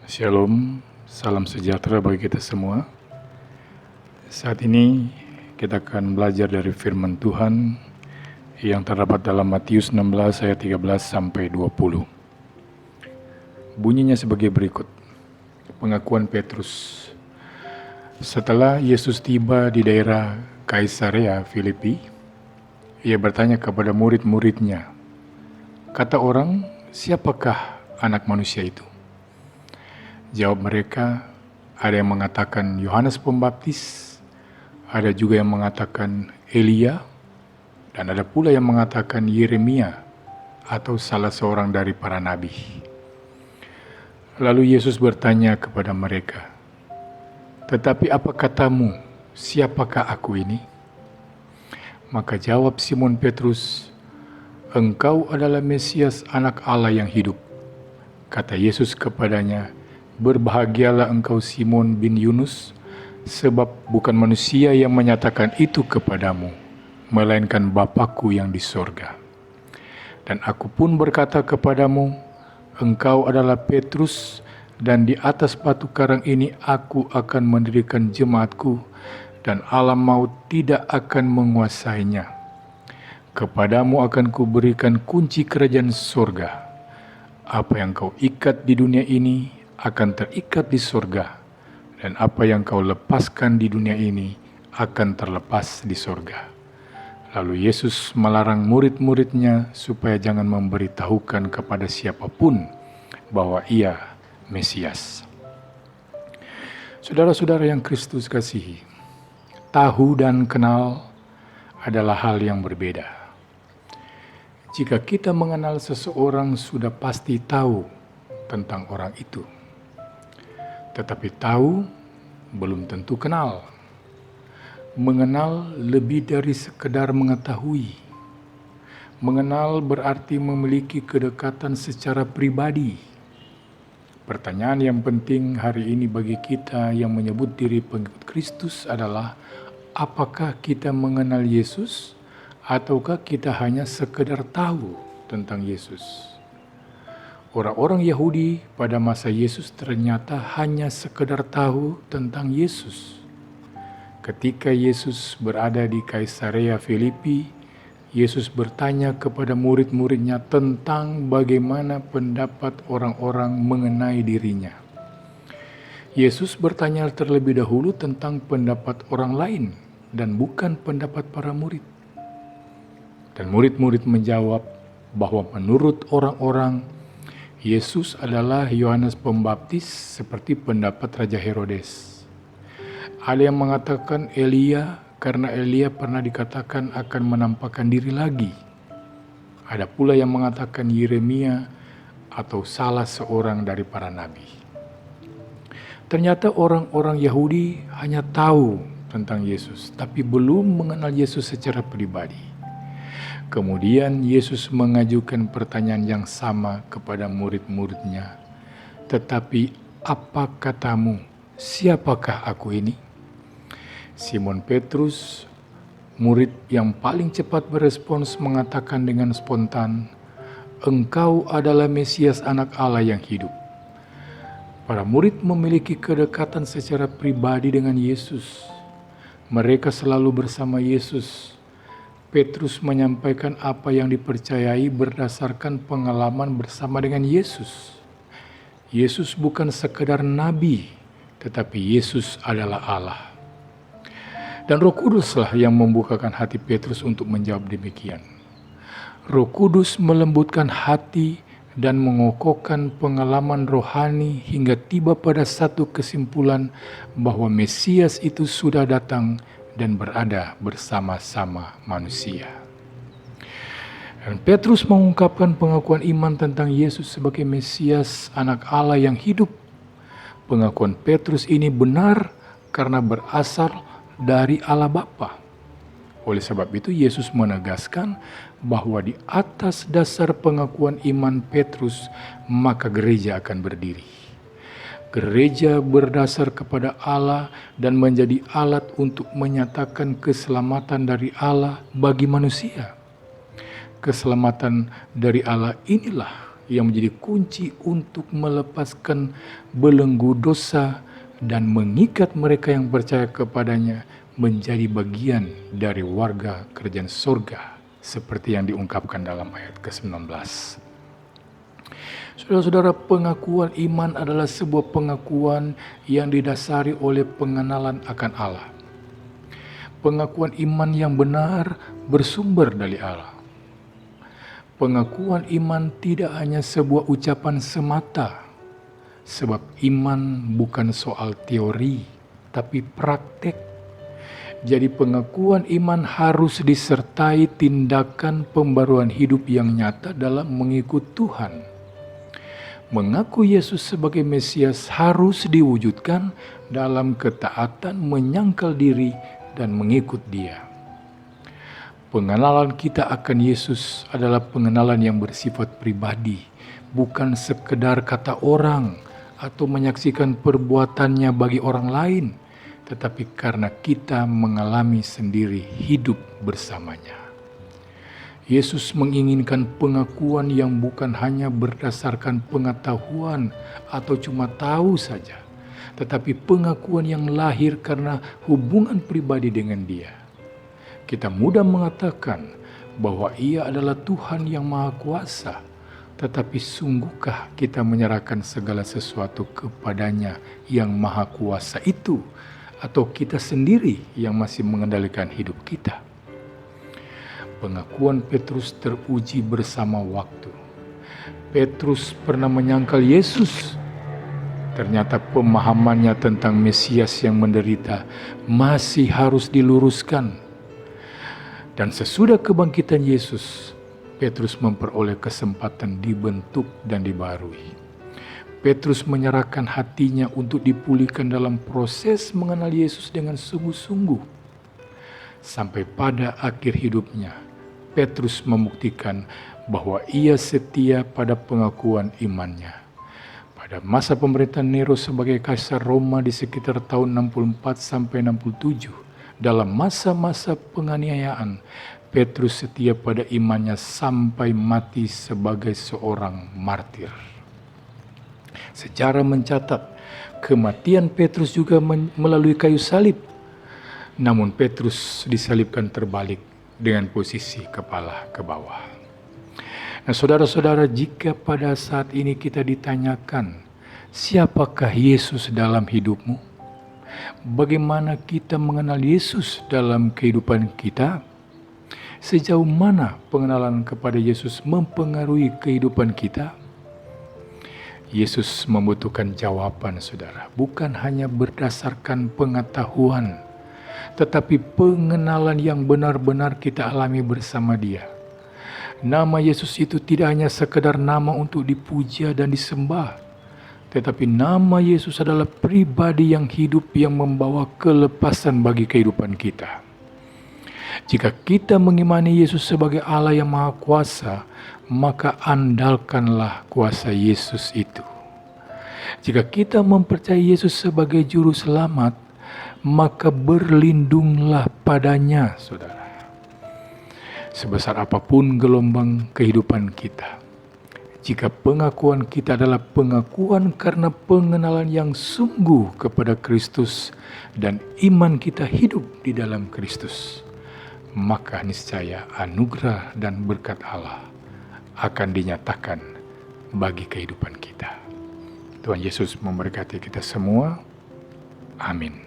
Shalom, salam sejahtera bagi kita semua. Saat ini kita akan belajar dari firman Tuhan yang terdapat dalam Matius 16 ayat 13 sampai 20. Bunyinya sebagai berikut. Pengakuan Petrus. Setelah Yesus tiba di daerah Kaisarea Filipi, ia bertanya kepada murid-muridnya, kata orang, siapakah anak manusia itu? Jawab mereka, ada yang mengatakan Yohanes Pembaptis, ada juga yang mengatakan Elia, dan ada pula yang mengatakan Yeremia atau salah seorang dari para nabi. Lalu Yesus bertanya kepada mereka, tetapi apa katamu, siapakah aku ini? Maka jawab Simon Petrus, engkau adalah Mesias anak Allah yang hidup. Kata Yesus kepadanya, berbahagialah engkau Simon bin Yunus, sebab bukan manusia yang menyatakan itu kepadamu, melainkan Bapa-Ku yang di sorga. Dan aku pun berkata kepadamu, engkau adalah Petrus, dan di atas batu karang ini aku akan mendirikan jemaat-Ku, dan alam maut tidak akan menguasainya. Kepadamu akan kuberikan kunci kerajaan sorga. Apa yang kau ikat di dunia ini akan terikat di sorga, dan apa yang kau lepaskan di dunia ini akan terlepas di sorga. Lalu Yesus melarang murid-muridnya supaya jangan memberitahukan kepada siapapun bahwa ia Mesias. Saudara-saudara yang Kristus kasihi, tahu dan kenal adalah hal yang berbeda. Jika kita mengenal seseorang, sudah pasti tahu tentang orang itu. Tetapi tahu belum tentu kenal. Mengenal lebih dari sekedar mengetahui. Mengenal berarti memiliki kedekatan secara pribadi. Pertanyaan yang penting hari ini bagi kita yang menyebut diri pengikut Kristus adalah, apakah kita mengenal Yesus ataukah kita hanya sekedar tahu tentang Yesus? Orang-orang Yahudi pada masa Yesus ternyata hanya sekedar tahu tentang Yesus. Ketika Yesus berada di Kaisarea Filipi, Yesus bertanya kepada murid-muridnya tentang bagaimana pendapat orang-orang mengenai dirinya. Yesus bertanya terlebih dahulu tentang pendapat orang lain dan bukan pendapat para murid. Dan murid-murid menjawab bahwa menurut orang-orang, Yesus adalah Yohanes Pembaptis seperti pendapat Raja Herodes. Ada yang mengatakan Elia karena Elia pernah dikatakan akan menampakkan diri lagi. Ada pula yang mengatakan Yeremia atau salah seorang dari para nabi. Ternyata orang-orang Yahudi hanya tahu tentang Yesus, tapi belum mengenal Yesus secara pribadi. Kemudian Yesus mengajukan pertanyaan yang sama kepada murid-muridnya. Tetapi apa katamu, siapakah aku ini? Simon Petrus, murid yang paling cepat berespons, mengatakan dengan spontan, engkau adalah Mesias anak Allah yang hidup. Para murid memiliki kedekatan secara pribadi dengan Yesus. Mereka selalu bersama Yesus. Petrus menyampaikan apa yang dipercayai berdasarkan pengalaman bersama dengan Yesus. Yesus bukan sekedar nabi, tetapi Yesus adalah Allah. Dan Roh Kuduslah yang membukakan hati Petrus untuk menjawab demikian. Roh Kudus melembutkan hati dan mengokohkan pengalaman rohani hingga tiba pada satu kesimpulan bahwa Mesias itu sudah datang dan berada bersama-sama manusia. Dan Petrus mengungkapkan pengakuan iman tentang Yesus sebagai Mesias anak Allah yang hidup. Pengakuan Petrus ini benar karena berasal dari Allah Bapa. Oleh sebab itu Yesus menegaskan bahwa di atas dasar pengakuan iman Petrus, maka gereja akan berdiri. Gereja berdasar kepada Allah dan menjadi alat untuk menyatakan keselamatan dari Allah bagi manusia. Keselamatan dari Allah inilah yang menjadi kunci untuk melepaskan belenggu dosa dan mengikat mereka yang percaya kepadanya menjadi bagian dari warga kerajaan surga, seperti yang diungkapkan dalam ayat ke-19. Saudara-saudara, pengakuan iman adalah sebuah pengakuan yang didasari oleh pengenalan akan Allah. Pengakuan iman yang benar bersumber dari Allah. Pengakuan iman tidak hanya sebuah ucapan semata, sebab iman bukan soal teori, tapi praktek. Jadi pengakuan iman harus disertai tindakan pembaruan hidup yang nyata dalam mengikut Tuhan. Mengaku Yesus sebagai Mesias harus diwujudkan dalam ketaatan menyangkal diri dan mengikut Dia. Pengenalan kita akan Yesus adalah pengenalan yang bersifat pribadi, bukan sekedar kata orang atau menyaksikan perbuatannya bagi orang lain, tetapi karena kita mengalami sendiri hidup bersamanya. Yesus menginginkan pengakuan yang bukan hanya berdasarkan pengetahuan atau cuma tahu saja, tetapi pengakuan yang lahir karena hubungan pribadi dengan Dia. Kita mudah mengatakan bahwa Ia adalah Tuhan yang Maha Kuasa, tetapi sungguhkah kita menyerahkan segala sesuatu kepadanya yang Maha Kuasa itu, atau kita sendiri yang masih mengendalikan hidup kita? Pengakuan Petrus teruji bersama waktu. Petrus pernah menyangkal Yesus. Ternyata pemahamannya tentang Mesias yang menderita masih harus diluruskan. Dan sesudah kebangkitan Yesus, Petrus memperoleh kesempatan dibentuk dan dibarui. Petrus menyerahkan hatinya untuk dipulihkan dalam proses mengenal Yesus dengan sungguh-sungguh. Sampai pada akhir hidupnya, Petrus membuktikan bahwa ia setia pada pengakuan imannya. Pada masa pemerintahan Nero sebagai kaisar Roma di sekitar tahun 64 sampai 67, dalam masa-masa penganiayaan, Petrus setia pada imannya sampai mati sebagai seorang martir. Sejarah mencatat kematian Petrus juga melalui kayu salib. Namun Petrus disalibkan terbalik dengan posisi kepala ke bawah. Nah, saudara-saudara, jika pada saat ini kita ditanyakan, siapakah Yesus dalam hidupmu? Bagaimana kita mengenal Yesus dalam kehidupan kita? Sejauh mana pengenalan kepada Yesus mempengaruhi kehidupan kita? Yesus membutuhkan jawaban, saudara, bukan hanya berdasarkan pengetahuan, tetapi pengenalan yang benar-benar kita alami bersama Dia. Nama Yesus itu tidak hanya sekedar nama untuk dipuja dan disembah, tetapi nama Yesus adalah pribadi yang hidup yang membawa kelepasan bagi kehidupan kita. Jika kita mengimani Yesus sebagai Allah yang Maha Kuasa, maka andalkanlah kuasa Yesus itu. Jika kita mempercayai Yesus sebagai Juru Selamat, maka berlindunglah padanya, saudara. Sebesar apapun gelombang kehidupan kita, jika pengakuan kita adalah pengakuan karena pengenalan yang sungguh kepada Kristus dan iman kita hidup di dalam Kristus, maka niscaya anugerah dan berkat Allah akan dinyatakan bagi kehidupan kita. Tuhan Yesus memberkati kita semua. Amin.